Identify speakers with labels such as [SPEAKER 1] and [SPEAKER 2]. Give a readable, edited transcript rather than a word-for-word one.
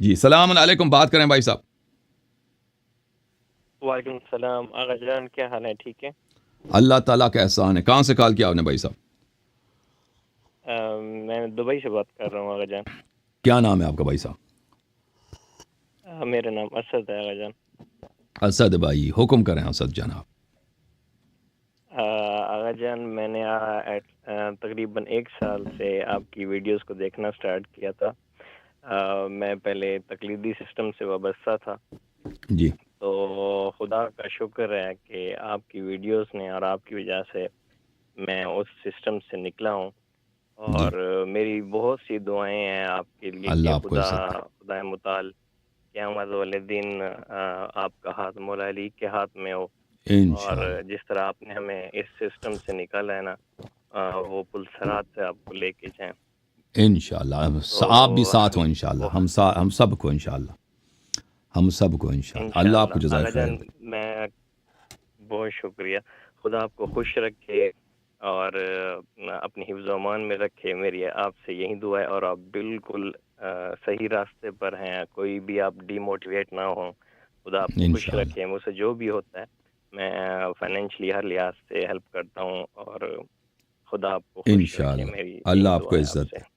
[SPEAKER 1] جی السلام علیکم، بات کریں بھائی صاحب.
[SPEAKER 2] وعلیکم السلام آغا جان، کیا حال ہے؟ ٹھیک ہے.
[SPEAKER 1] اللہ تعالیٰ کا احسان ہے. کہاں سے کال کیا آپ نے بھائی صاحب؟
[SPEAKER 2] میں دبئی سے بات کر رہا ہوں آغا جان.
[SPEAKER 1] کیا نام ہے آپ کا بھائی صاحب؟
[SPEAKER 2] میرا نام اسد ہے آغا جان.
[SPEAKER 1] اسد بھائی، حکم کریں اسد جناب.
[SPEAKER 2] آغا جان، میں نے تقریباً 1 سال سے آپ کی ویڈیوز کو دیکھنا سٹارٹ کیا تھا. میں پہلے تقلیدی سسٹم سے وابستہ تھا،
[SPEAKER 1] جی
[SPEAKER 2] تو خدا کا شکر ہے کہ آپ کی ویڈیوز نے اور آپ کی وجہ سے میں اس سسٹم سے نکلا ہوں.
[SPEAKER 1] جی،
[SPEAKER 2] اور میری بہت سی دعائیں ہیں آپ کے لیے
[SPEAKER 1] اللہ
[SPEAKER 2] کہ
[SPEAKER 1] آپ کو عزت دے.
[SPEAKER 2] خدا متعال قیامت والے دن آپ کا ہاتھ مولا علی کے ہاتھ میں ہو. اور
[SPEAKER 1] انشاءاللہ
[SPEAKER 2] جس طرح آپ نے ہمیں اس سسٹم سے نکالا ہے نا، وہ پل صراط سے آپ کو لے کے جائیں.
[SPEAKER 1] انشاءاللہ
[SPEAKER 2] تو
[SPEAKER 1] آپ بھی ساتھ ہوں انشاءاللہ. ہم سب کو انشاءاللہ، ہم سب کو انشاءاللہ. اللہ آپ
[SPEAKER 2] انشاءاللہ
[SPEAKER 1] کو جزائے
[SPEAKER 2] آغا
[SPEAKER 1] خیر
[SPEAKER 2] جان،
[SPEAKER 1] دے.
[SPEAKER 2] میں بہت شکریہ. خدا آپ کو خوش رکھے اور اپنی حفظ و امان میں رکھے. میری آپ سے یہی دعا ہے، اور آپ بالکل صحیح راستے پر ہیں. کوئی بھی آپ ڈی موٹیویٹ نہ ہوں. خدا آپ کو خوش
[SPEAKER 1] انشاءاللہ
[SPEAKER 2] رکھے. مجھ سے جو بھی ہوتا ہے میں فائنینشلی ہر لحاظ سے ہیلپ کرتا ہوں، اور خدا آپ کو خوش رکھے.
[SPEAKER 1] انشاءاللہ
[SPEAKER 2] میری
[SPEAKER 1] اللہ
[SPEAKER 2] یہی
[SPEAKER 1] آپ کو
[SPEAKER 2] دعا ہے آپ
[SPEAKER 1] عزت
[SPEAKER 2] سے.
[SPEAKER 1] دے.